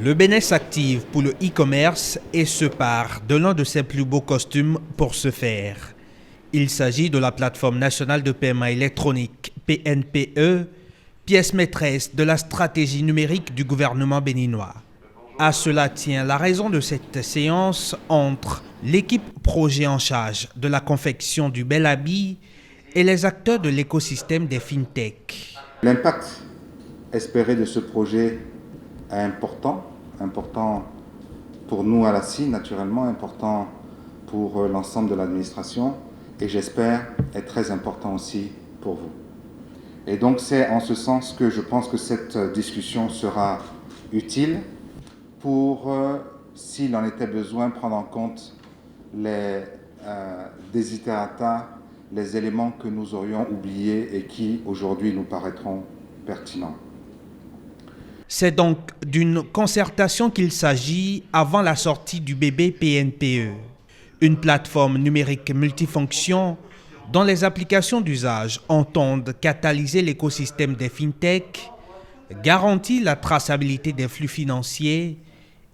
Le Bénin s'active pour le e-commerce et se pare de l'un de ses plus beaux costumes pour ce faire. Il s'agit de la plateforme nationale de paiement électronique PNPE, pièce maîtresse de la stratégie numérique du gouvernement béninois. À cela tient la raison de cette séance entre l'équipe projet en charge de la confection du bel habit et les acteurs de l'écosystème des fintech. L'impact espéré de ce projet est important pour nous à la CIN naturellement, important pour l'ensemble de l'administration et j'espère être très important aussi pour vous. Et donc c'est en ce sens que je pense que cette discussion sera utile pour, s'il en était besoin, prendre en compte les desiderata, les éléments que nous aurions oubliés et qui aujourd'hui nous paraîtront pertinents. C'est donc d'une concertation qu'il s'agit avant la sortie du bébé PNPE, une plateforme numérique multifonction dont les applications d'usage entendent catalyser l'écosystème des fintech, garantir la traçabilité des flux financiers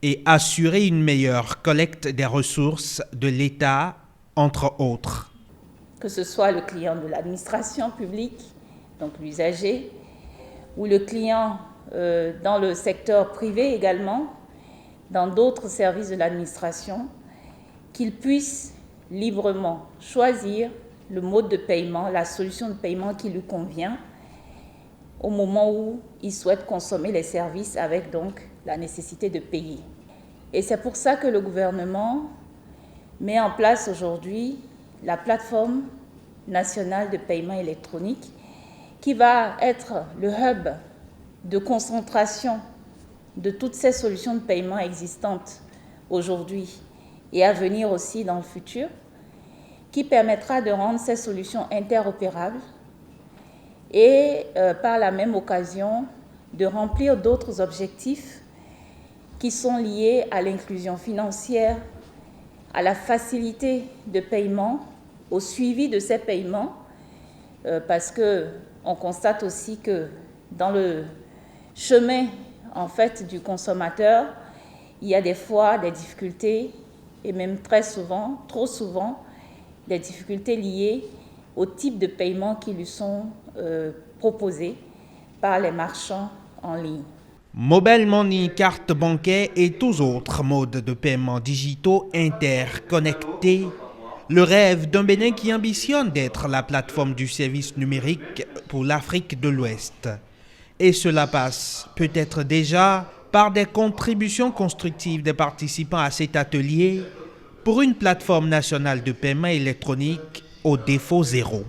et assurer une meilleure collecte des ressources de l'État, entre autres. Que ce soit le client de l'administration publique, donc l'usager, ou le client dans le secteur privé également, dans d'autres services de l'administration, qu'ils puissent librement choisir le mode de paiement, la solution de paiement qui lui convient au moment où il souhaite consommer les services avec donc la nécessité de payer. Et c'est pour ça que le gouvernement met en place aujourd'hui la plateforme nationale de paiement électronique qui va être le hub de concentration de toutes ces solutions de paiement existantes aujourd'hui et à venir aussi dans le futur, qui permettra de rendre ces solutions interopérables et par la même occasion de remplir d'autres objectifs qui sont liés à l'inclusion financière, à la facilité de paiement, au suivi de ces paiements, parce qu'on constate aussi que dans le chemin en fait, du consommateur, il y a des fois des difficultés et même très souvent, trop souvent, des difficultés liées au type de paiement qui lui sont proposés par les marchands en ligne. Mobile money, carte bancaire et tous autres modes de paiement digitaux interconnectés. Le rêve d'un Bénin qui ambitionne d'être la plateforme du service numérique pour l'Afrique de l'Ouest. Et cela passe peut-être déjà par des contributions constructives des participants à cet atelier pour une plateforme nationale de paiement électronique au défaut zéro.